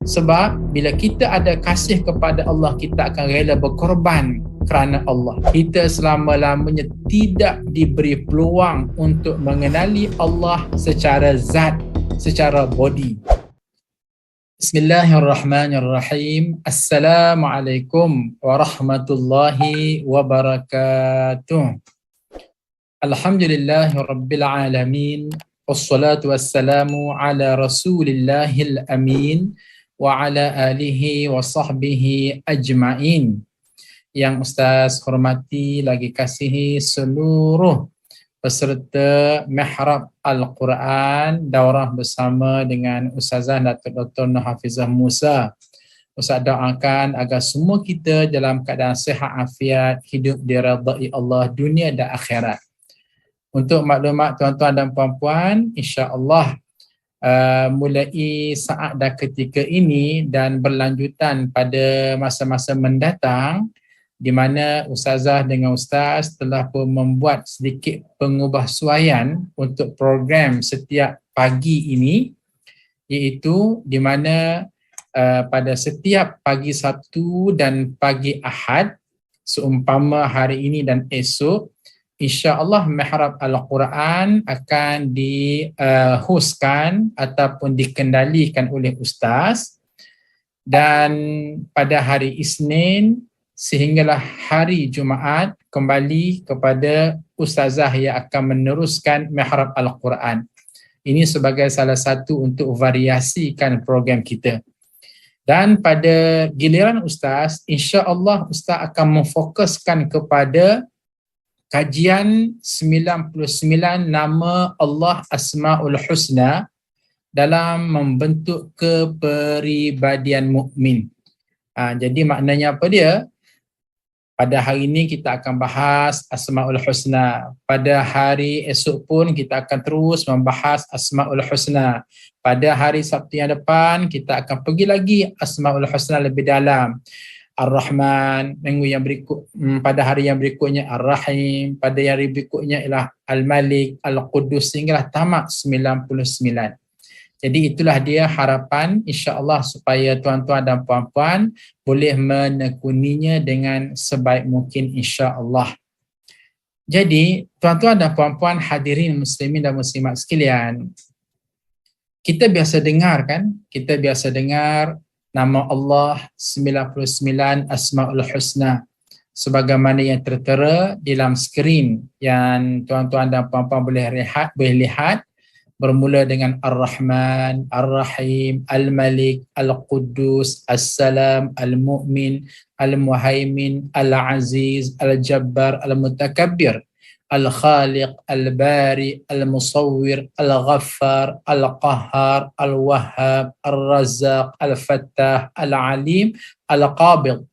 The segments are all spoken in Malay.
Sebab bila kita ada kasih kepada Allah, kita akan rela berkorban kerana Allah. Kita selama-lamanya tidak diberi peluang untuk mengenali Allah secara zat, secara body. Bismillahirrahmanirrahim. Assalamualaikum warahmatullahi wabarakatuh. Alhamdulillahirabbil alamin. Wassalatu wassalamu ala rasulillahil amin wa ala alihi wa sahbihi ajma'in. Yang Ustaz hormati lagi kasihi seluruh peserta Mihrab Al-Quran daurah bersama dengan Ustazah Datuk Dr. Nur Hafizah Musa. Ustaz doakan agar semua kita dalam keadaan sihat afiat, hidup diridai Allah dunia dan akhirat. Untuk maklumat tuan-tuan dan puan-puan, insya-Allah mulai saat dan ketika ini dan berlanjutan pada masa-masa mendatang, di mana Ustazah dengan Ustaz telah pun membuat sedikit pengubahsuaian untuk program setiap pagi ini, iaitu di mana pada setiap pagi Sabtu dan pagi Ahad, seumpama hari ini dan esok, insya-Allah Mihrab Al-Quran akan dihostkan ataupun dikendalikan oleh Ustaz, dan pada hari Isnin sehinggalah hari Jumaat kembali kepada Ustazah yang akan meneruskan Mihrab Al-Quran. Ini sebagai salah satu untuk variasikan program kita. Dan pada giliran Ustaz, insya-Allah Ustaz akan memfokuskan kepada kajian 99 nama Allah Asmaul Husna dalam membentuk kepribadian mukmin. Jadi maknanya apa dia? Pada hari ini kita akan bahas Asmaul Husna. Pada hari esok pun kita akan terus membahas Asmaul Husna. Pada hari Sabtu yang depan kita akan pergi lagi Asmaul Husna lebih dalam. Ar-Rahman, minggu yang berikut, pada hari yang berikutnya Ar-Rahim, pada hari berikutnya ialah Al-Malik, Al-Qudus, sehinggalah tamat 99. Jadi itulah dia harapan insya-Allah supaya tuan-tuan dan puan-puan boleh menekuninya dengan sebaik mungkin insya-Allah. Jadi tuan-tuan dan puan-puan hadirin muslimin dan muslimat sekalian, kita biasa dengar kan? Kita biasa dengar nama Allah 99 Asmaul Husna sebagaimana yang tertera di dalam skrin yang tuan-tuan dan puan-puan boleh lihat, bermula dengan Ar-Rahman, Ar-Rahim, Al-Malik, Al-Quddus, As-Salam, Al-Mu'min, Al-Muhaimin, Al-Aziz, Al-Jabbar, Al-Mutakabbir, Al-Khaliq, Al-Bari, Al-Musawwir, Al-Ghaffar, Al-Qahhar, Al-Wahhab, Al-Razzaq, Al-Fattah, Al-Alim, Al-Qabid,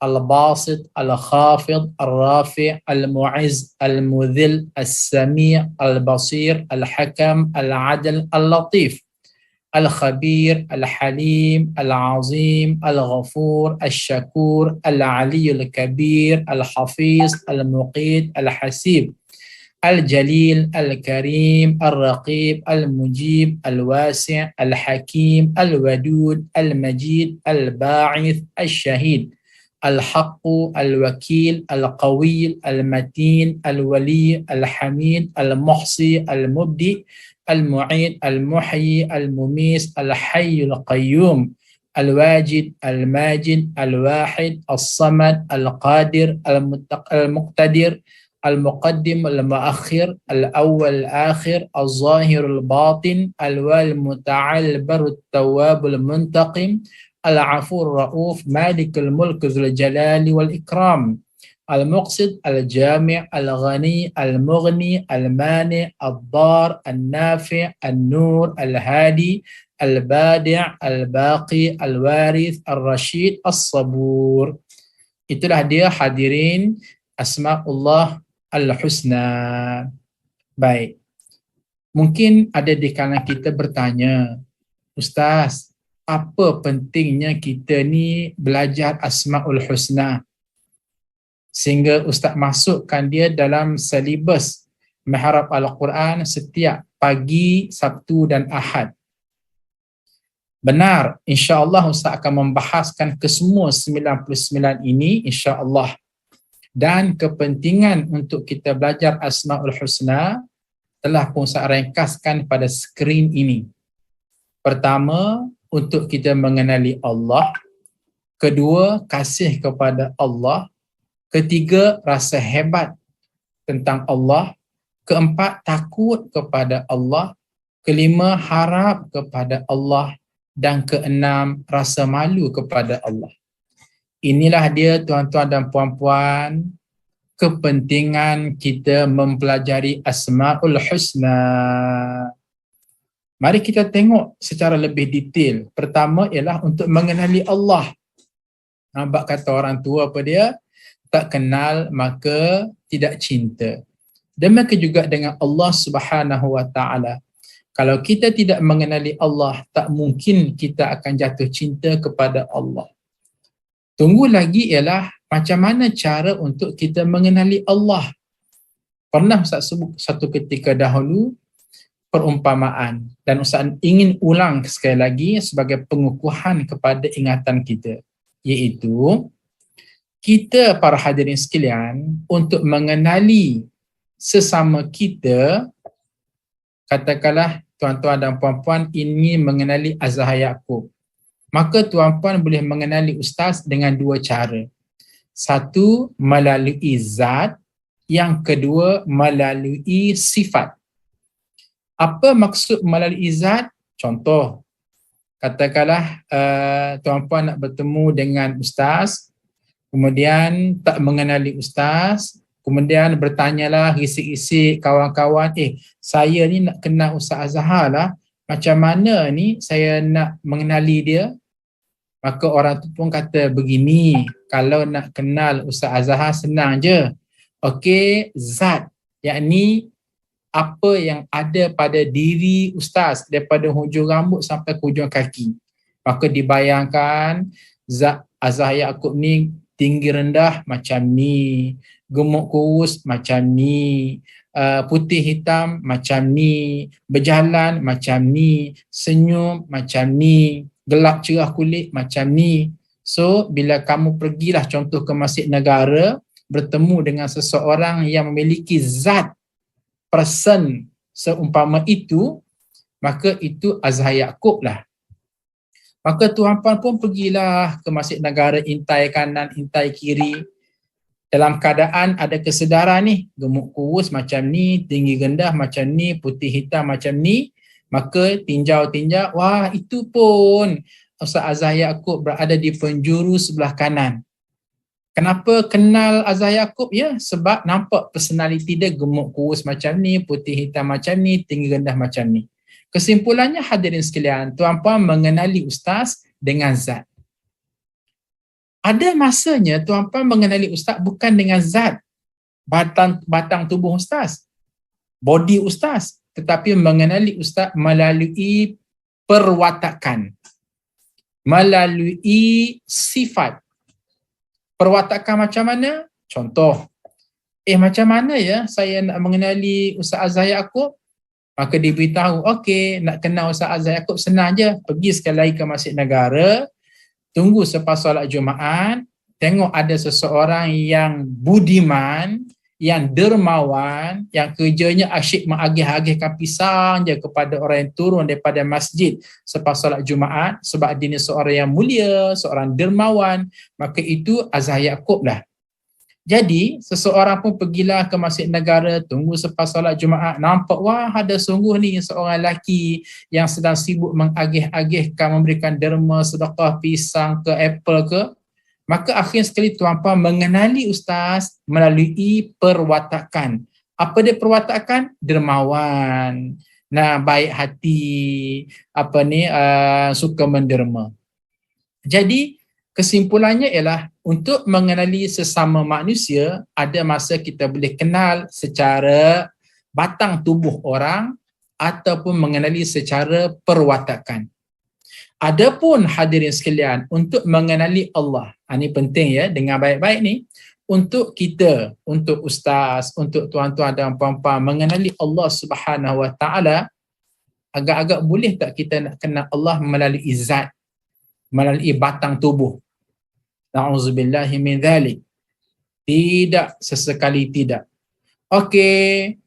Al-Basit, Al-Khafid, Al-Rafi', Al-Mu'izz, Al-Mudhil, Al-Sami', Al-Basir, Al-Hakam, Al-Adl, Al-Latif, Al-Khabir, Al-Halim, Al-Azim, Al-Ghafur, Al-Shakur, Al-Aliyul Kabir, Al-Hafiz, Al-Muqit, Al-Hasib, Al-Jalil, Al-Karim, Al-Raqib, Al-Mujib, Al-Wasi', Al-Hakim, Al-Wadud, Al-Majid, Al-Ba'ith, Al-Shahid, Al-Haqqu, Al-Wakil, Al-Qawil, Al-Matin, Al-Wali, Al-Hamid, Al-Muhsi, Al-Mubdi, Al-Mu'id, Al-Muhyi, Al-Mumis, Al-Hayyul Qayyum, Al-Wajid, Al-Majid, Al-Wahid, Al-Samad, Al-Qadir, Al-Muqtadir, Al-Muqaddim, Al-Muakhir, Al-Awwal, Al-Akhir, Al-Zahir, Al-Batin, Al-Wal, Muta'al, Baru, Tawwab, Al-Muntaqim, Al-Afur, Ra'uf, Malik, Al-Mulk, Zul Jalali wal-Ikram, Al-Muqsid, Al-Jami', Al-Ghani, Al-Mughni, Al-Mani', Al-Dar, Al-Nafi', Al-Nur, Al-Hadi, Al-Badi', Al-Baqi, Al-Warith, Al-Rashid, Al-Sabur. Itulah dia hadirin Asma'ullah Al-Husna. Baik. Mungkin ada di kalangan kita bertanya, Ustaz, apa pentingnya kita ni belajar Asma'ul Husna sehingga Ustaz masukkan dia dalam silibus Mihrab Al-Quran setiap pagi Sabtu dan Ahad? Benar, insya-Allah Ustaz akan membahaskan kesemua 99 ini insya-Allah. Dan kepentingan untuk kita belajar Asmaul Husna telah pun Ustaz ringkaskan pada skrin ini. Pertama, untuk kita mengenali Allah. Kedua, kasih kepada Allah. Ketiga, rasa hebat tentang Allah. Keempat, takut kepada Allah. Kelima, harap kepada Allah. Dan keenam, rasa malu kepada Allah. Inilah dia tuan-tuan dan puan-puan, kepentingan kita mempelajari Asmaul Husna. Mari kita tengok secara lebih detail. Pertama ialah untuk mengenali Allah. Nampak kata orang tua apa dia? Tak kenal maka tidak cinta. Demikian juga dengan Allah Subhanahu Wa Taala. Kalau kita tidak mengenali Allah, tak mungkin kita akan jatuh cinta kepada Allah. Tunggu lagi ialah macam mana cara untuk kita mengenali Allah. Pernah Ustaz sebut satu ketika dahulu perumpamaan dan Ustaz ingin ulang sekali lagi sebagai pengukuhan kepada ingatan kita, iaitu kita para hadirin sekalian untuk mengenali sesama kita, katakanlah tuan-tuan dan puan-puan ingin mengenali Azhar Yaqub, maka tuan-puan boleh mengenali ustaz dengan dua cara. Satu, melalui zat. Yang kedua, melalui sifat. Apa maksud melalui zat? Contoh, katakanlah tuan-puan nak bertemu dengan ustaz, kemudian tak mengenali ustaz, kemudian bertanyalah risik-risik kawan-kawan, saya ni nak kenal Ustaz Azhar lah, macam mana ni saya nak mengenali dia? Maka orang tu pun kata begini, kalau nak kenal Ustaz Azhar senang je. Okey, zat, yakni apa yang ada pada diri ustaz daripada hujung rambut sampai ke hujung kaki. Maka dibayangkan zat Azhar Yaqub ni tinggi rendah macam ni, gemuk kurus macam ni, putih hitam macam ni, berjalan macam ni, senyum macam ni, gelap cerah kulit macam ni. So bila kamu pergilah contoh ke Masjid Negara, bertemu dengan seseorang yang memiliki zat person seumpama itu, maka itu Azhar Yaqub lah. Maka tuan-puan pun pergilah ke Masjid Negara, intai kanan, intai kiri. Dalam keadaan ada kesedaran ni, gemuk kurus macam ni, tinggi rendah macam ni, putih hitam macam ni, maka tinjau-tinjau, wah itu pun Ustaz Azhar Yaqub berada di penjuru sebelah kanan. Kenapa kenal Azhar Yaqub? Ya, sebab nampak personaliti dia gemuk kurus macam ni, putih hitam macam ni, tinggi rendah macam ni. Kesimpulannya hadirin sekalian, tuan-puan mengenali ustaz dengan zat. Ada masanya tuan-puan mengenali ustaz bukan dengan zat, batang tubuh ustaz, body ustaz, tetapi mengenali ustaz melalui perwatakan, melalui sifat. Perwatakan macam mana? Contoh, macam mana ya saya nak mengenali Ustaz Azhar Yaqub? Maka diberitahu, okey, nak kenal Ustaz Azhar Yaqub senang je, pergi sekali lagi ke Masjid Negara, tunggu selepas solat Jumaat, tengok ada seseorang yang budiman, yang dermawan, yang kerjanya asyik mengagih-agihkan pisang je kepada orang yang turun daripada masjid selepas solat Jumaat, sebab dia ni seorang yang mulia, seorang dermawan, maka itu Azhar Yaqub lah. Jadi seseorang pun pergilah ke Masjid Negara, tunggu selepas solat Jumaat, nampak wah ada sungguh ni seorang lelaki yang sedang sibuk mengagih-agihkan, memberikan derma, sedekah pisang ke apple ke. Maka akhir sekali tuan-puan mengenali ustaz melalui perwatakan. Apa dia perwatakan? Dermawan, nah baik hati, suka menderma. Jadi kesimpulannya ialah untuk mengenali sesama manusia, ada masa kita boleh kenal secara batang tubuh orang ataupun mengenali secara perwatakan. Adapun hadirin sekalian, untuk mengenali Allah, ini penting ya, dengan baik-baik ni, untuk kita, untuk ustaz, untuk tuan-tuan dan puan-puan mengenali Allah Subhanahu Wa Taala, agak-agak boleh tak kita nak kenal Allah melalui zat, melalui batang tubuh? Na'udzubillahi min dzalik. Tidak, sesekali tidak. Okey,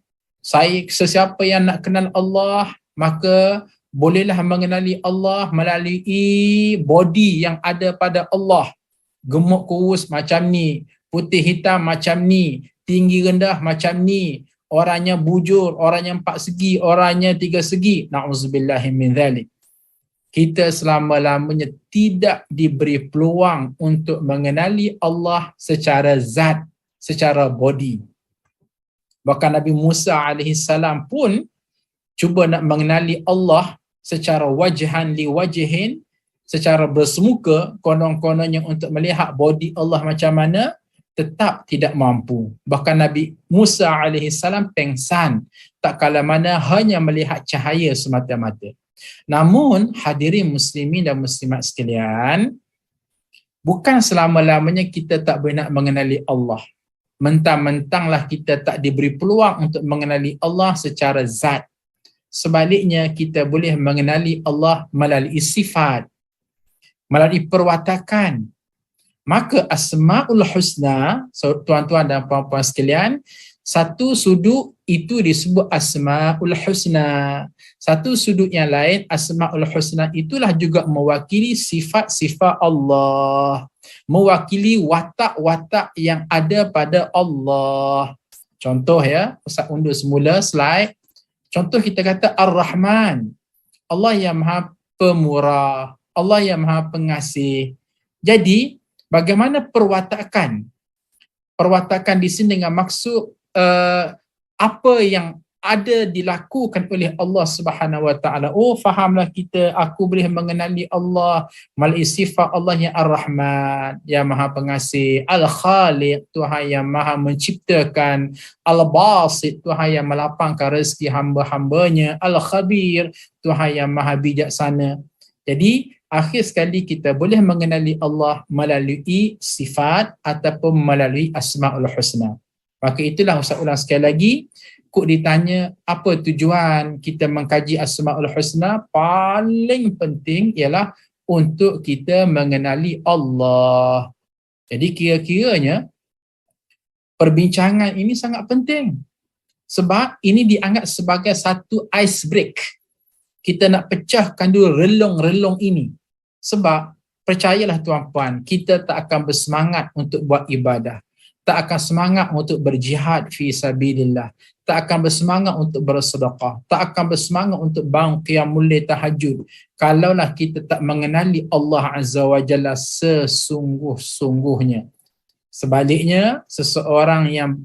sesiapa yang nak kenal Allah, maka bolehlah mengenali Allah melalui body yang ada pada Allah. Gemuk kurus macam ni, putih hitam macam ni, tinggi rendah macam ni, orangnya bujur, orangnya 4 segi, orangnya 3 segi. Na'udzubillahi min dzalik. Kita selama-lamanya tidak diberi peluang untuk mengenali Allah secara zat, secara body. Bahkan Nabi Musa AS pun cuba nak mengenali Allah secara wajhan li wajhin, secara bersemuka, konon-kononnya untuk melihat body Allah macam mana, tetap tidak mampu. Bahkan Nabi Musa AS pengsan tak kala mana hanya melihat cahaya semata-mata. Namun hadirin muslimin dan muslimat sekalian, bukan selama-lamanya kita tak boleh nak mengenali Allah. Mentang-mentanglah kita tak diberi peluang untuk mengenali Allah secara zat. Sebaliknya kita boleh mengenali Allah melalui sifat, melalui perwatakan. Maka Asmaul Husna, tuan-tuan dan puan-puan sekalian, satu sudut itu disebut Asmaul Husna. Satu sudut yang lain, Asmaul Husna itulah juga mewakili sifat-sifat Allah, mewakili watak-watak yang ada pada Allah. Contoh ya, Ustaz undur semula slide. Contoh kita kata Ar-Rahman, Allah yang Maha Pemurah, Allah yang Maha Pengasih. Jadi bagaimana perwatakan? Perwatakan di sini dengan maksud apa yang ada dilakukan oleh Allah Subhanahu Wa Taala. Oh, fahamlah kita, aku boleh mengenali Allah melalui sifat Allah yang Ar-Rahman, yang Maha Pengasih, Al-Khaliq, Tuhan yang Maha menciptakan, Al-Basit, Tuhan yang melapangkan rezeki hamba-hambanya, Al-Khabir, Tuhan yang Maha Bijaksana. Jadi akhir sekali kita boleh mengenali Allah melalui sifat ataupun melalui Asmaul Husna. Maka itulah Ustaz ulang sekali lagi, kok ditanya apa tujuan kita mengkaji Asmaul Husna, paling penting ialah untuk kita mengenali Allah. Jadi kira-kiranya perbincangan ini sangat penting sebab ini dianggap sebagai satu ice break. Kita nak pecahkan dulu relung-relung ini. Sebab percayalah tuan-puan, kita tak akan bersemangat untuk buat ibadah, tak akan semangat untuk berjihad fi sabilillah, tak akan bersemangat untuk bersedekah, tak akan bersemangat untuk bangun qiyamul lail tahajud kalaulah kita tak mengenali Allah Azza wa Jalla sesungguh-sungguhnya. Sebaliknya, seseorang yang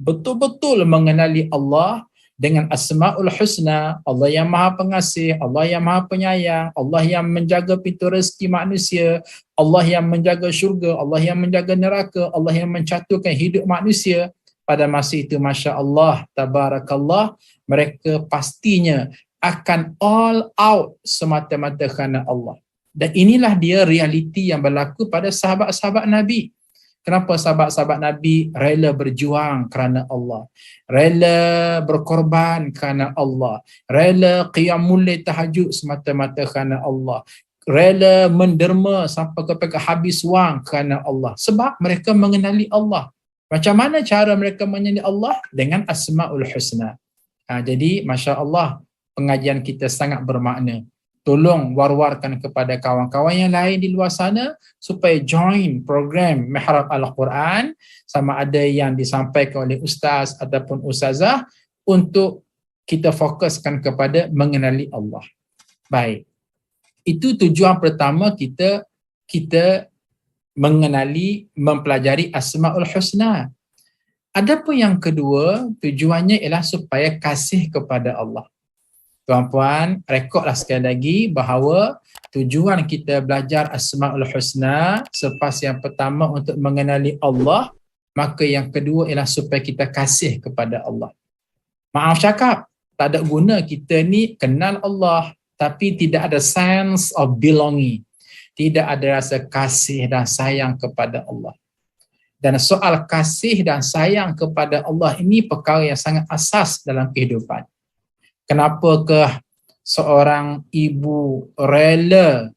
betul-betul mengenali Allah dengan Asmaul Husna, Allah yang Maha Pengasih, Allah yang Maha Penyayang, Allah yang menjaga pintu rezeki manusia, Allah yang menjaga syurga, Allah yang menjaga neraka, Allah yang mencaturkan hidup manusia, pada masa itu Masya Allah, Tabarakallah, mereka pastinya akan all out semata-mata kerana Allah. Dan inilah dia realiti yang berlaku pada sahabat-sahabat Nabi. Kenapa sahabat-sahabat Nabi rela berjuang kerana Allah, rela berkorban kerana Allah, rela qiyamul lail tahajud semata-mata kerana Allah, rela menderma sampai kepada habis wang kerana Allah, sebab mereka mengenali Allah. Macam mana cara mereka mengenali Allah? Dengan Asmaul Husna. Jadi Masya Allah, pengajian kita sangat bermakna. Tolong war-warkan kepada kawan-kawan yang lain di luar sana supaya join program Mihrab Al-Quran, sama ada yang disampaikan oleh ustaz ataupun ustazah, untuk kita fokuskan kepada mengenali Allah. Baik. Itu tujuan pertama kita mengenali, mempelajari Asmaul Husna. Adapun yang kedua, tujuannya ialah supaya kasih kepada Allah. Tuan-puan, rekodlah sekali lagi bahawa tujuan kita belajar Asmaul Husna selepas yang pertama untuk mengenali Allah, maka yang kedua ialah supaya kita kasih kepada Allah. Maaf cakap, tak ada guna kita ni kenal Allah tapi tidak ada sense of belonging, tidak ada rasa kasih dan sayang kepada Allah. Dan soal kasih dan sayang kepada Allah ini perkara yang sangat asas dalam kehidupan. Kenapakah seorang ibu rela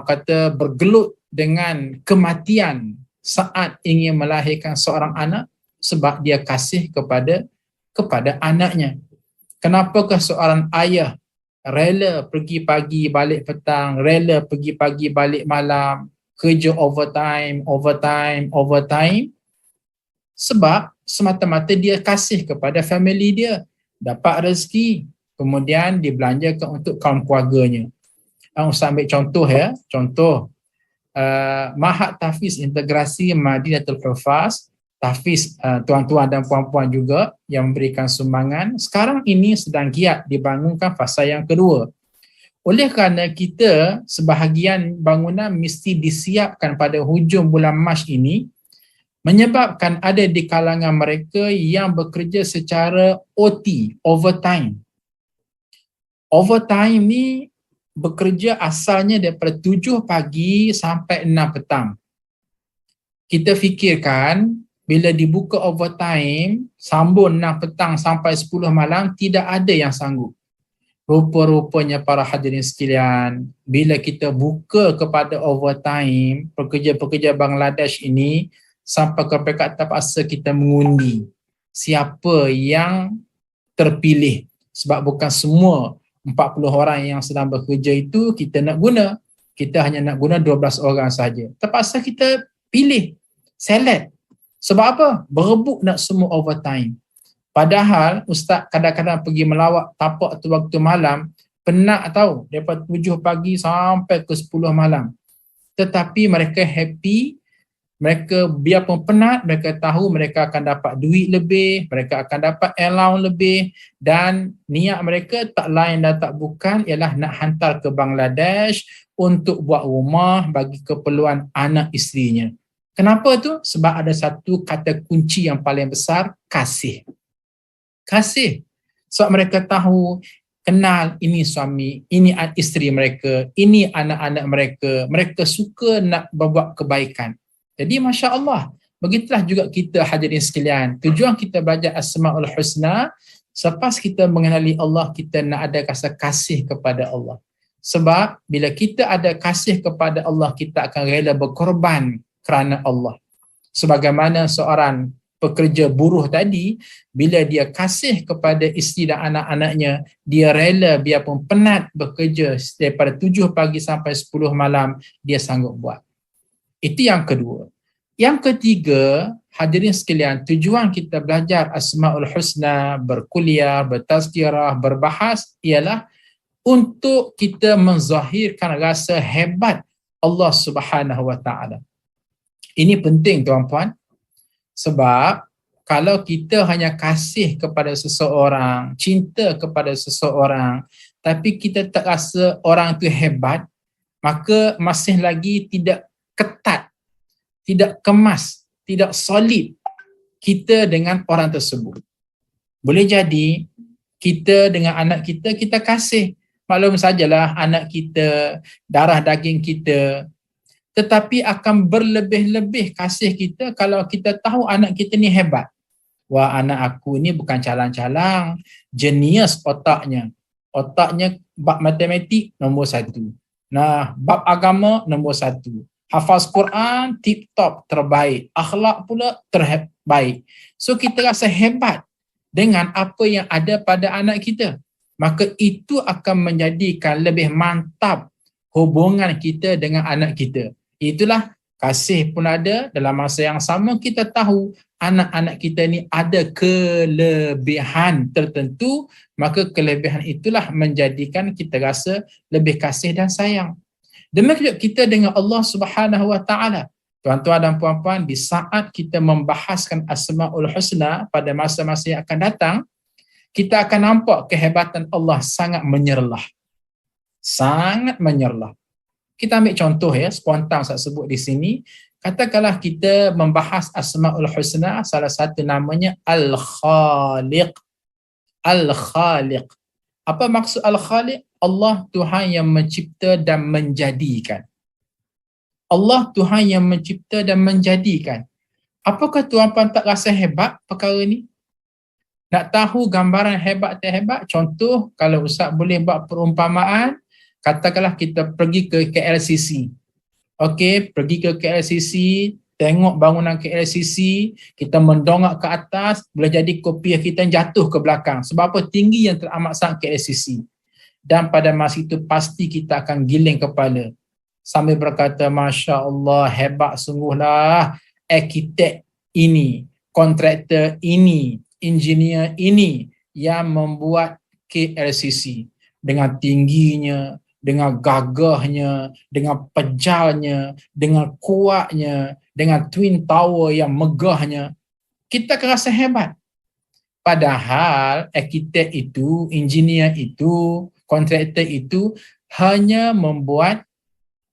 kata bergelut dengan kematian saat ingin melahirkan seorang anak sebab dia kasih kepada anaknya. Kenapakah seorang ayah rela pergi pagi balik petang, rela pergi pagi balik malam, kerja overtime? Sebab semata-mata dia kasih kepada family dia, dapat rezeki, kemudian dibelanjakan untuk kaum keluarganya. Ustaz ambil contoh ya, Mahat Tahfiz Integrasi Madinatul Hufaz, tahfiz tuan-tuan dan puan-puan juga yang memberikan sumbangan, sekarang ini sedang giat dibangunkan fasa yang kedua. Oleh kerana kita sebahagian bangunan mesti disiapkan pada hujung bulan Mac ini, menyebabkan ada di kalangan mereka yang bekerja secara OT, overtime. Overtime ni bekerja asalnya daripada 7 pagi sampai 6 petang. Kita fikirkan bila dibuka overtime, sambung 6 petang sampai 10 malam, tidak ada yang sanggup. Rupa-rupanya para hadirin sekalian, bila kita buka kepada overtime, pekerja-pekerja Bangladesh ini, sampai ke peringkat terpaksa kita mengundi siapa yang terpilih. Sebab bukan semua 40 orang yang sedang bekerja itu kita nak guna. Kita hanya nak guna 12 orang saja. Terpaksa kita pilih, select. Sebab apa? Berebut nak semua overtime. Padahal ustaz kadang-kadang pergi melawat tapak tu waktu malam, penat tahu, daripada 7 pagi sampai ke 10 malam. Tetapi mereka happy, mereka biarpun penat, mereka tahu mereka akan dapat duit lebih, mereka akan dapat allowance lebih, dan niat mereka tak lain dan tak bukan ialah nak hantar ke Bangladesh untuk buat rumah bagi keperluan anak isterinya. Kenapa tu? Sebab ada satu kata kunci yang paling besar, kasih. Kasih. Sebab mereka tahu, kenal ini suami, ini isteri mereka, ini anak-anak mereka, mereka suka nak berbuat kebaikan. Jadi Masya Allah, begitulah juga kita hadirin sekalian. Tujuan kita belajar Asma'ul Husna, selepas kita mengenali Allah, kita nak ada rasa kasih kepada Allah. Sebab bila kita ada kasih kepada Allah, kita akan rela berkorban kerana Allah. Sebagaimana seorang pekerja buruh tadi, bila dia kasih kepada isteri dan anak-anaknya, dia rela biarpun penat bekerja daripada 7 pagi sampai 10 malam, dia sanggup buat. Itu yang kedua. Yang ketiga, hadirin sekalian, tujuan kita belajar Asma'ul Husna, berkuliah, bertazkirah, berbahas ialah untuk kita menzahirkan rasa hebat Allah Subhanahu Wa Taala. Ini penting tuan-puan, sebab kalau kita hanya kasih kepada seseorang, cinta kepada seseorang, tapi kita tak rasa orang itu hebat, maka masih lagi tidak ketat, tidak kemas, tidak solid kita dengan orang tersebut. Boleh jadi kita dengan anak kita, kita kasih. Maklum sajalah anak kita, darah daging kita, tetapi akan berlebih-lebih kasih kita kalau kita tahu anak kita ni hebat. Wah, anak aku ni bukan calang-calang, jenius otaknya. Otaknya bab matematik nombor 1. Nah, bab agama nombor 1. Hafaz Quran tip-top, terbaik. Akhlak pula terbaik. So kita rasa hebat dengan apa yang ada pada anak kita. Maka itu akan menjadikan lebih mantap hubungan kita dengan anak kita. Itulah kasih pun ada, dalam masa yang sama kita tahu anak-anak kita ni ada kelebihan tertentu, maka kelebihan itulah menjadikan kita rasa lebih kasih dan sayang. Demikian kita dengan Allah Subhanahu Wa Taala. Tuan-tuan dan puan-puan, di saat kita membahaskan Asma'ul Husna pada masa-masa yang akan datang, kita akan nampak kehebatan Allah sangat menyerlah. Sangat menyerlah. Kita ambil contoh ya, spontan saya sebut di sini. Katakanlah kita membahas Asma'ul Husna, salah satu namanya Al-Khaliq. Al-Khaliq. Apa maksud Al-Khaliq? Allah Tuhan yang mencipta dan menjadikan. Allah Tuhan yang mencipta dan menjadikan. Apakah tuan-tuan tak rasa hebat perkara ni? Nak tahu gambaran hebat tak hebat, contoh kalau Ustaz boleh buat perumpamaan, katakanlah kita pergi ke KLCC. Okey, pergi ke KLCC, tengok bangunan KLCC, kita mendongak ke atas, boleh jadi kopiah kita jatuh ke belakang. Sebab apa? Tinggi yang teramat sangat KLCC. Dan pada masa itu pasti kita akan giling kepala sambil berkata, Masya Allah, hebat sungguhlah arkitek ini, kontraktor ini, engineer ini yang membuat KLCC dengan tingginya, dengan gagahnya, dengan pejalnya, dengan kuatnya, dengan twin tower yang megahnya. Kita akan rasa hebat. Padahal arkitek itu, engineer itu, kontraktor itu hanya membuat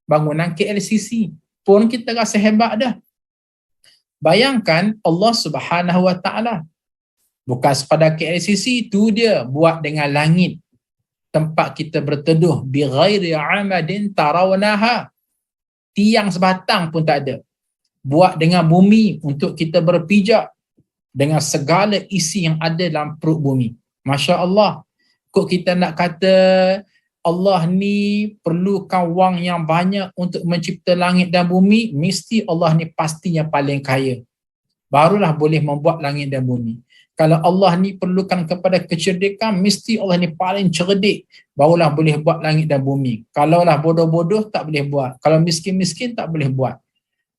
bangunan KLCC. Pun kita rasa hebat dah. Bayangkan Allah Subhanahu Wa Ta'ala. Bukan sekadar KLCC itu dia buat dengan langit. Tempat kita berteduh. Bighairi amadin tarawnaha. Tiang sebatang pun tak ada. Buat dengan bumi untuk kita berpijak. Dengan segala isi yang ada dalam perut bumi. Masya Allah. Kok kita nak kata Allah ni perlukan wang yang banyak untuk mencipta langit dan bumi, mesti Allah ni pasti yang paling kaya. Barulah boleh membuat langit dan bumi. Kalau Allah ni perlukan kepada kecerdikan, mesti Allah ni paling cerdik, barulah boleh buat langit dan bumi. Kalaulah bodoh-bodoh tak boleh buat. Kalau miskin-miskin tak boleh buat.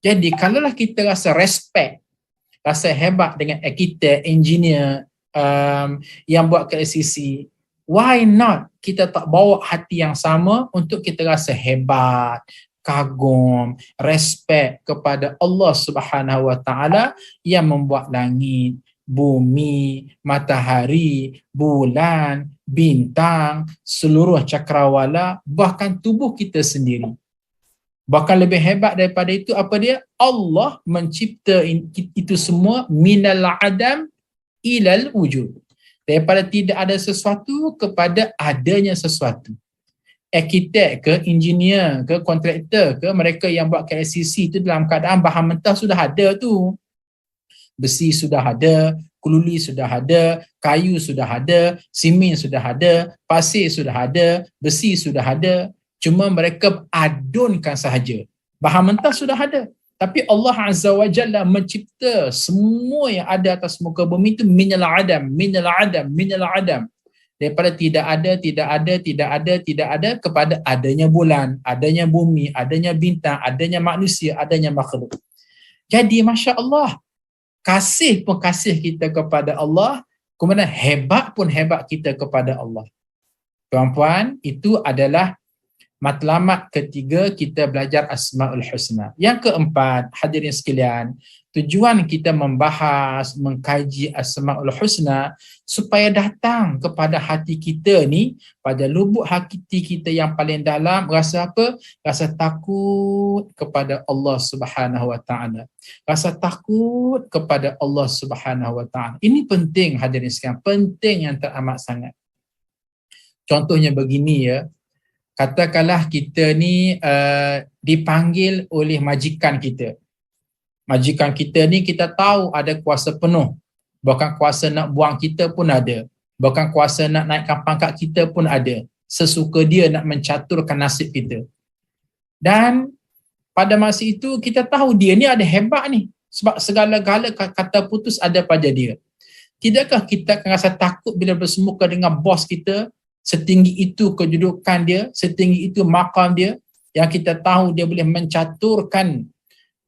Jadi kalaulah kita rasa respect, rasa hebat dengan arkitek, engineer yang buat KLCC, why not kita tak bawa hati yang sama untuk kita rasa hebat, kagum, respect kepada Allah Subhanahu Wa Ta'ala yang membuat langit, bumi, matahari, bulan, bintang, seluruh cakrawala, bahkan tubuh kita sendiri. Bahkan lebih hebat daripada itu, apa dia? Allah mencipta itu semua minal adam ilal wujud. Daripada tidak ada sesuatu kepada adanya sesuatu. Arkitek ke, engineer ke, kontraktor ke, mereka yang buat KLCC itu dalam keadaan bahan mentah sudah ada tu. Besi sudah ada, keluli sudah ada, kayu sudah ada, simen sudah ada, pasir sudah ada, besi sudah ada. Cuma mereka adunkan sahaja. Bahan mentah sudah ada. Tapi Allah Azza wa Jalla mencipta semua yang ada atas muka bumi itu minal adam, minal adam, minal adam. Daripada tidak ada kepada adanya bulan, adanya bumi, adanya bintang, adanya manusia, adanya makhluk. Jadi Masya Allah, kasih pun kasih kita kepada Allah, kemudian hebat pun hebat kita kepada Allah. Tuan-puan, itu adalah matlamat ketiga kita belajar Asma'ul Husna. Yang keempat, hadirin sekalian, tujuan kita membahas, mengkaji Asma'ul Husna supaya datang kepada hati kita ni, pada lubuk hati kita yang paling dalam, rasa apa? Rasa takut kepada Allah Subhanahu Wa Ta'ala. Rasa takut kepada Allah Subhanahu Wa Ta'ala. Ini penting hadirin sekalian, penting yang teramat sangat. Contohnya begini ya, katakanlah kita ni dipanggil oleh majikan kita. Majikan kita ni kita tahu ada kuasa penuh. Bahkan kuasa nak buang kita pun ada. Bahkan kuasa nak naikkan pangkat kita pun ada. Sesuka dia nak mencaturkan nasib kita. Dan pada masa itu kita tahu dia ni ada hebat ni. Sebab segala-gala kata putus ada pada dia. Tidakkah kita akan rasa takut bila bersemuka dengan bos kita? Setinggi itu kedudukan dia, setinggi itu maqam dia, yang kita tahu dia boleh mencaturkan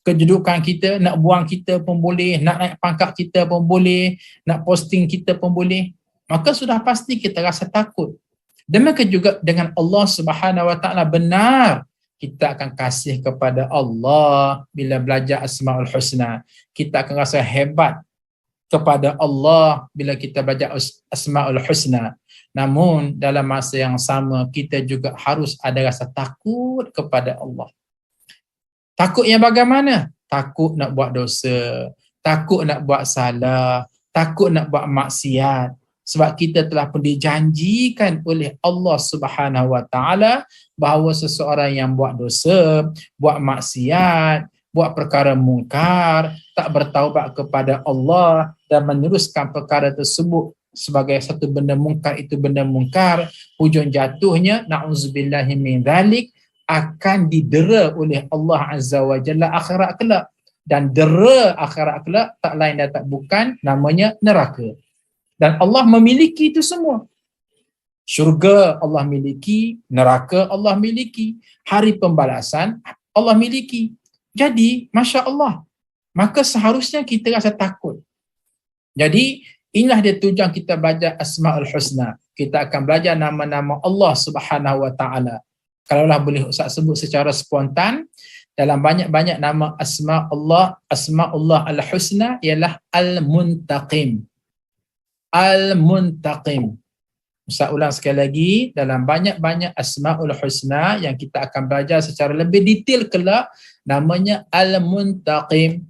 kedudukan kita, nak buang kita pun boleh, nak naik pangkat kita pun boleh, nak posting kita pun boleh. Maka sudah pasti kita rasa takut. Demikian juga dengan Allah Subhanahu Wa Ta'ala, benar kita akan kasih kepada Allah bila belajar Asma'ul Husna. Kita akan rasa hebat kepada Allah bila kita belajar Asma'ul Husna. Namun dalam masa yang sama kita juga harus ada rasa takut kepada Allah. Takut yang bagaimana? Takut nak buat dosa, takut nak buat salah, takut nak buat maksiat. Sebab kita telah pun dijanjikan oleh Allah Subhanahu Wa Ta'ala bahawa seseorang yang buat dosa, buat maksiat, buat perkara mungkar, tak bertaubat kepada Allah dan meneruskan perkara tersebut sebagai satu benda mungkar, itu benda mungkar, hujung jatuhnya na'udzubillahi min dzalik, akan didera oleh Allah Azza wa Jalla akhirat kelak. Dan dera akhirat kelak tak lain dan tak bukan namanya neraka. Dan Allah memiliki itu semua. Syurga Allah miliki, neraka Allah miliki, hari pembalasan Allah miliki. Jadi, Masya Allah, maka seharusnya kita rasa takut. Jadi, inilah dia tujuan kita belajar Asma'ul Husna. Kita akan belajar nama-nama Allah Subhanahu Wa Ta'ala. Kalaulah boleh Ustaz sebut secara spontan, dalam banyak-banyak nama Asma'ullah Al-Husna ialah Al-Muntaqim. Al-Muntaqim. Ustaz ulang sekali lagi, dalam banyak-banyak Asma'ul Husna yang kita akan belajar secara lebih detail kelak, namanya Al-Muntaqim.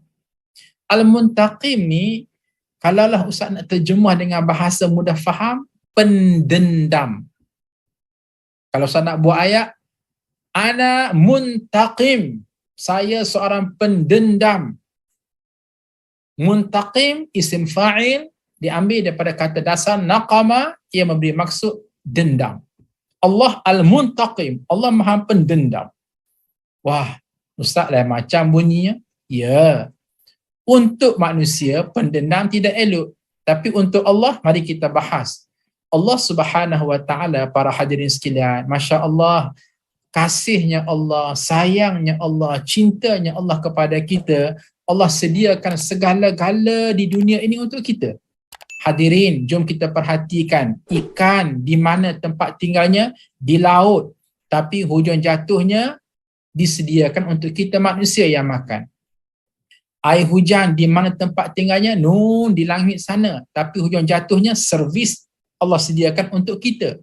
Al-Muntaqim ni, kalaulah Ustaz nak terjemah dengan bahasa mudah faham, pendendam. Kalau Ustaz nak buat ayat, ana muntaqim, saya seorang pendendam. Muntaqim, isim fa'il, diambil daripada kata dasar naqama, ia memberi maksud dendam. Allah al-muntaqim, Allah maha pendendam. Wah, Ustaz lah macam bunyinya. Ya. Untuk manusia, pendendam tidak elok. Tapi untuk Allah, mari kita bahas. Allah Subhanahu Wa Ta'ala, para hadirin sekalian, Masya Allah, kasihnya Allah, sayangnya Allah, cintanya Allah kepada kita, Allah sediakan segala-gala di dunia ini untuk kita. Hadirin, jom kita perhatikan, ikan di mana tempat tinggalnya? Di laut. Tapi hujung jatuhnya disediakan untuk kita manusia yang makan. Air hujan di mana tempat tinggalnya? Nun, di langit sana. Tapi hujung jatuhnya servis Allah sediakan untuk kita.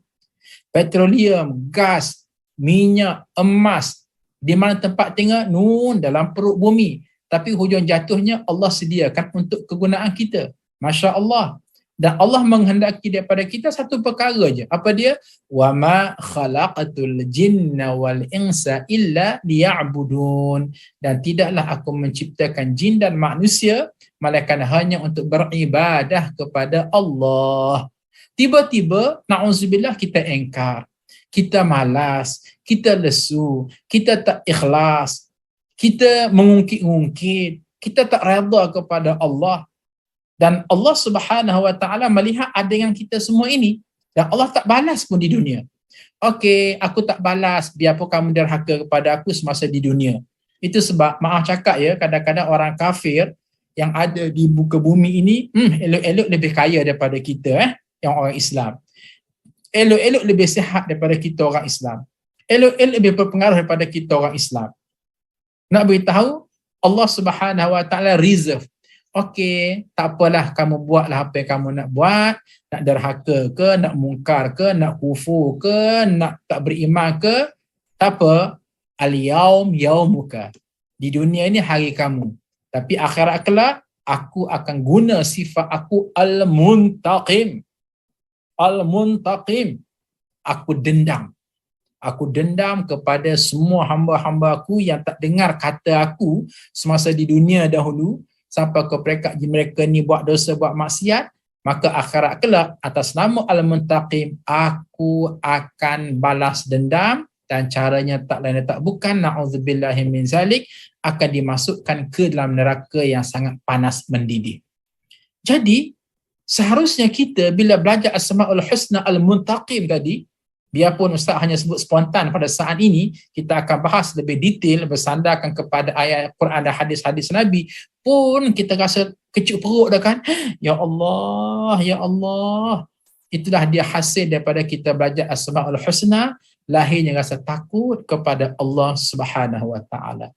Petroleum, gas, minyak, emas, di mana tempat tinggal? Nun, dalam perut bumi. Tapi hujung jatuhnya Allah sediakan untuk kegunaan kita. Masya Allah. Dan Allah menghendaki daripada kita satu perkara je. Apa dia? Wa ma khalaqatul jinna wal insa illa liya'budun. Dan tidaklah aku menciptakan jin dan manusia melainkan hanya untuk beribadah kepada Allah. Tiba-tiba na'udzubillah kita engkar. Kita malas, kita lesu, kita tak ikhlas, kita mengungkit-ungkit, kita tak redha kepada Allah. Dan Allah Subhanahu Wa Ta'ala melihat ada yang kita semua ini, dan Allah tak balas pun di dunia. Okey, aku tak balas, biarpun kamu derhaka kepada aku semasa di dunia. Itu sebab, maaf cakap ya, kadang-kadang orang kafir yang ada di muka bumi ini, elok-elok lebih kaya daripada kita, yang orang Islam. Elok-elok lebih sihat daripada kita orang Islam. Elok-elok lebih berpengaruh daripada kita orang Islam. Nak beritahu, Allah Subhanahu Wa Ta'ala reserve. Okey, tak apalah, kamu buatlah apa yang kamu nak buat, nak derhaka ke, nak mungkar ke, nak kufur ke, nak tak beriman ke, tak apa, al-yaum yaumuka. Di dunia ini hari kamu. Tapi akhirat kelak, aku akan guna sifat aku al-muntaqim. Al-muntaqim. Aku dendam. Aku dendam kepada semua hamba-hamba aku yang tak dengar kata aku semasa di dunia dahulu, sampai ke mereka ni buat dosa, buat maksiat, maka akhirat kelak atas nama Al-Muntaqim, aku akan balas dendam, dan caranya tak lain tak bukan, na'udzubillahi min zalik, akan dimasukkan ke dalam neraka yang sangat panas mendidih. Jadi, seharusnya kita bila belajar Asma'ul Husna Al-Muntaqim tadi, biarpun Ustaz hanya sebut spontan pada saat ini, kita akan bahas lebih detail bersandarkan kepada ayat Quran dan hadis-hadis Nabi, pun kita rasa kecuk perut dah kan. Ya Allah, ya Allah. Itulah dia hasil daripada kita belajar Asma'ul Husna, lahirnya rasa takut kepada Allah Subhanahu Wa Ta'ala.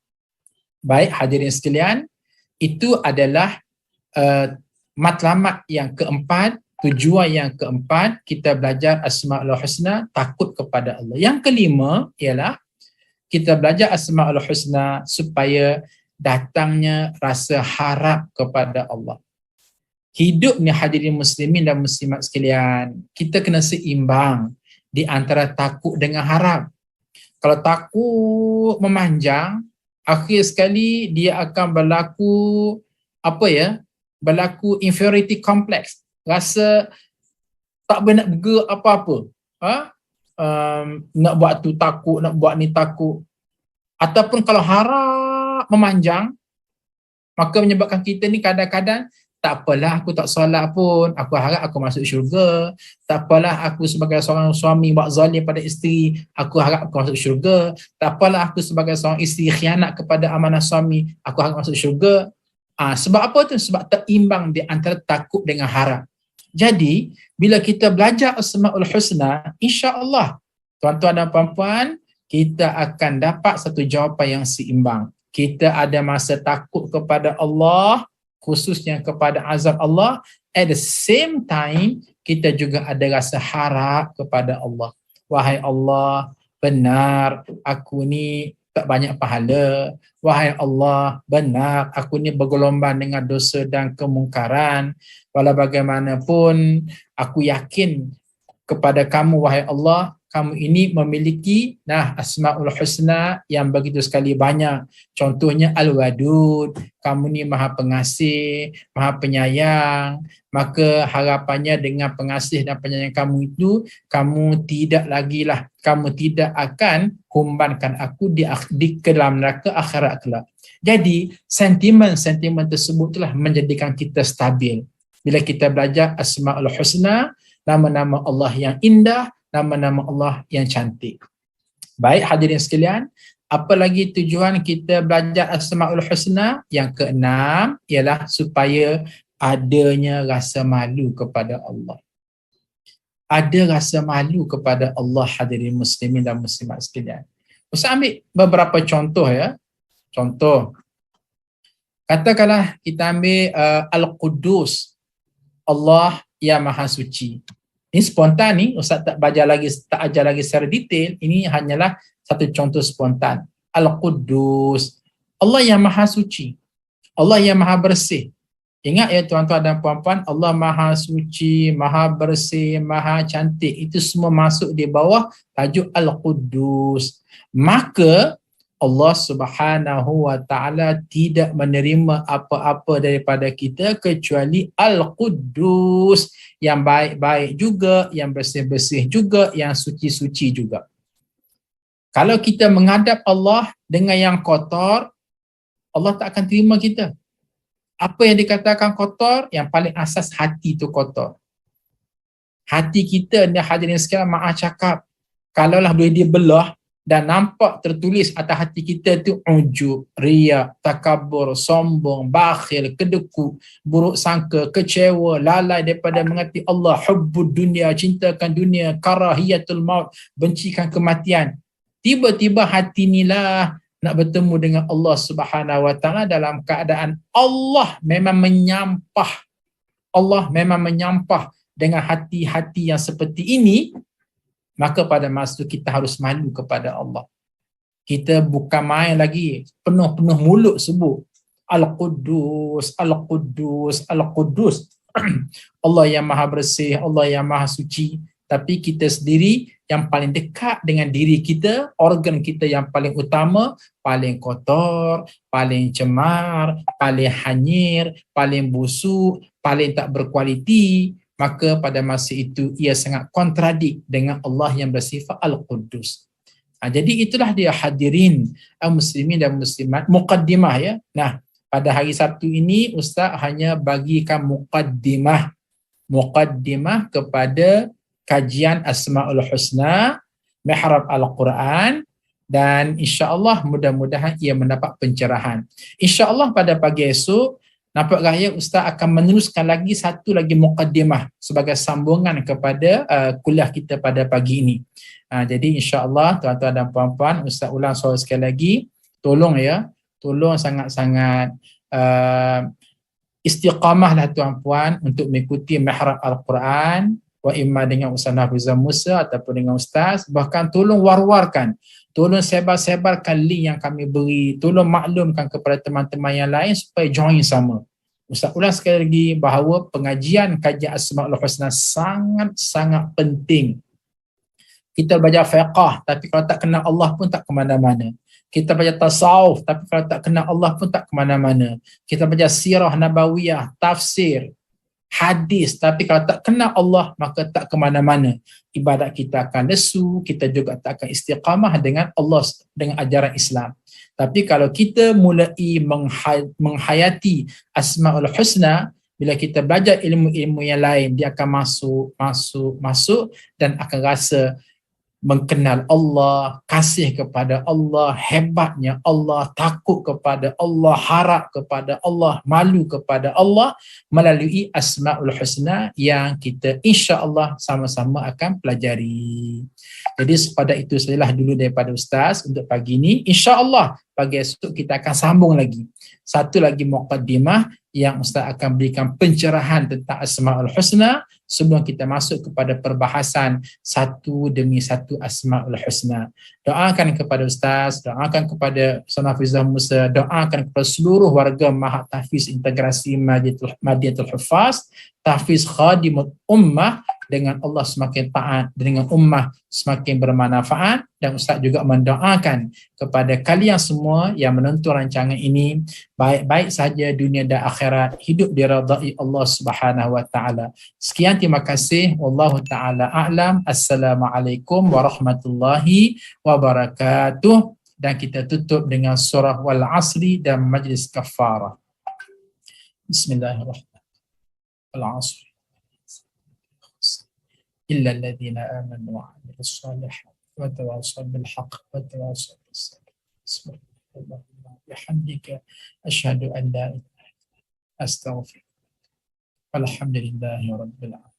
Baik hadirin sekalian, itu adalah matlamat yang keempat, tujuan yang keempat, kita belajar Asma'ul Husna, takut kepada Allah. Yang kelima ialah kita belajar Asma'ul Husna supaya datangnya rasa harap kepada Allah. Hidup ni hadirin muslimin dan muslimat sekalian, kita kena seimbang di antara takut dengan harap. Kalau takut memanjang, akhir sekali dia akan berlaku berlaku inferiority complex. Rasa tak boleh nak bergerak apa-apa. Nak buat tu takut, nak buat ni takut. Ataupun kalau harap memanjang, maka menyebabkan kita ni kadang-kadang tak apalah aku tak solat pun, aku harap aku masuk syurga. Tak apalah aku sebagai seorang suami buat zalim pada isteri, aku harap aku masuk syurga. Tak apalah aku sebagai seorang isteri khianat kepada amanah suami, aku harap masuk syurga. Sebab apa tu? Sebab terimbang di antara takut dengan harap. Jadi, bila kita belajar Asmaul Husna, insya-Allah, tuan-tuan dan puan-puan, kita akan dapat satu jawapan yang seimbang. Kita ada masa takut kepada Allah, khususnya kepada azab Allah. At the same time, kita juga ada rasa harap kepada Allah. Wahai Allah, benar aku ni tak banyak pahala. Wahai Allah, benar aku ni bergelombang dengan dosa dan kemungkaran. Walau bagaimanapun, aku yakin kepada kamu, wahai Allah, kamu ini memiliki Asmaul Husna yang begitu sekali banyak. Contohnya Al-Wadud, kamu ni maha pengasih, maha penyayang. Maka harapannya dengan pengasih dan penyayang kamu itu, kamu tidak akan humbankan aku di ke dalam neraka akhirat kelak. Jadi sentimen-sentimen tersebut telah menjadikan kita stabil. Bila kita belajar Asmaul Husna, nama-nama Allah yang indah, nama-nama Allah yang cantik. Baik hadirin sekalian, apa lagi tujuan kita belajar Asmaul Husna? Yang keenam ialah supaya adanya rasa malu kepada Allah. Ada rasa malu kepada Allah, hadirin muslimin dan muslimat sekalian. Ustaz ambil beberapa contoh ya. Contoh, katakanlah kita ambil Al-Quddus, Allah yang Maha Suci. Ini spontan ni, Ustaz tak ajar lagi secara detail. Ini hanyalah satu contoh spontan. Al-Quddus, Allah yang Maha Suci, Allah yang Maha Bersih. Ingat ya tuan-tuan dan puan-puan, Allah Maha Suci, Maha Bersih, Maha Cantik. Itu semua masuk di bawah tajuk Al-Quddus. Maka Allah Subhanahu wa ta'ala tidak menerima apa-apa daripada kita kecuali Al-Quddus, yang baik-baik juga, yang bersih-bersih juga, yang suci-suci juga. Kalau kita menghadap Allah dengan yang kotor, Allah tak akan terima kita. Apa yang dikatakan kotor? Yang paling asas hati tu kotor. Hati kita ni hadirin sekalian, maaf cakap, kalaulah boleh dibelah dan nampak tertulis atas hati kita tu ujub, riya, takabur, sombong, bakhil, kedeku, buruk sangka, kecewa, lalai daripada mengerti Allah, hubbud dunia, cintakan dunia, karahiyatul maut, bencikan kematian. Tiba-tiba hati inilah nak bertemu dengan Allah Subhanahu wa ta'ala dalam keadaan Allah memang menyampah. Allah memang menyampah dengan hati-hati yang seperti ini. Maka pada masa itu kita harus malu kepada Allah. Kita bukan main lagi, penuh-penuh mulut sebut Al-Quddus, Al-Quddus, Al-Quddus. Allah yang Maha Bersih, Allah yang Maha Suci. Tapi kita sendiri yang paling dekat dengan diri kita, organ kita yang paling utama, paling kotor, paling cemar, paling hanyir, paling busuk, paling tak berkualiti. Maka pada masa itu ia sangat kontradik dengan Allah yang bersifat Al-Quddus. Jadi itulah dia hadirin muslimin dan muslimat, muqaddimah ya. Nah, pada hari Sabtu ini Ustaz hanya bagikan muqaddimah kepada kajian Asmaul Husna, Mihrab Al-Quran, dan insya-Allah mudah-mudahan ia mendapat pencerahan. Insya-Allah pada pagi esok nampak raya Ustaz akan meneruskan lagi satu lagi muqaddimah sebagai sambungan kepada kuliah kita pada pagi ini. Jadi insya-Allah tuan-tuan dan puan-puan, Ustaz ulang soal sekali lagi, tolong sangat-sangat istiqamahlah tuan-puan untuk mengikuti Mihrab Al-Quran, wa imma dengan Ustaz Nafizah Musa ataupun dengan Ustaz. Bahkan tolong war-warkan, tolong sebar-sebarkan link yang kami beri, tolong maklumkan kepada teman-teman yang lain supaya join sama. Ustaz ulang sekali lagi bahawa kajian Asmaul Husna sangat-sangat penting. Kita belajar fiqh, tapi kalau tak kenal Allah pun tak ke mana-mana. Kita belajar tasawuf, tapi kalau tak kenal Allah pun tak ke mana-mana. Kita belajar sirah nabawiyah, tafsir, hadis, tapi kalau tak kenal Allah maka tak ke mana-mana. Ibadat kita akan lesu, kita juga tak akan istiqamah dengan Allah, dengan ajaran Islam. Tapi kalau kita mulai menghayati Asmaul Husna, bila kita belajar ilmu-ilmu yang lain, dia akan masuk dan akan rasa mengenal Allah, kasih kepada Allah, hebatnya Allah, takut kepada Allah, harap kepada Allah, malu kepada Allah melalui Asmaul Husna yang kita insya-Allah sama-sama akan pelajari. Jadi pada itu sajalah dulu daripada Ustaz untuk pagi ini. Insya-Allah pagi esok kita akan sambung lagi. Satu lagi muqaddimah yang Ustaz akan berikan pencerahan tentang Asmaul Husna sebelum kita masuk kepada perbahasan satu demi satu Asmaul Husna. Doakan kepada Ustaz, doakan kepada Ustaz Hafizah Musa, doakan kepada seluruh warga Mahat Tahfiz Integrasi Madiatul Hufaz, Tahfiz Khadimul Ummah, dengan Allah semakin taat, dengan ummah semakin bermanfaat. Dan Ustaz juga mendoakan kepada kalian semua yang menonton rancangan ini, baik-baik saja dunia dan akhirat, hidup diridai Allah Subhanahu wa taala. Sekian, terima kasih. Wallahu taala a'lam. Assalamualaikum warahmatullahi wabarakatuh. Dan kita tutup dengan surah Wal Asri dan majlis kafarah. Bismillahirrahmanirrahim. Wal Asri إلا الذين آمنوا وعملوا الصالحات وتواصوا بالحق وتواصوا بالصبر. بسم الله بحمدك أشهد أن لا إله إلا أنت أستغفرك. والحمد لله رب العالمين.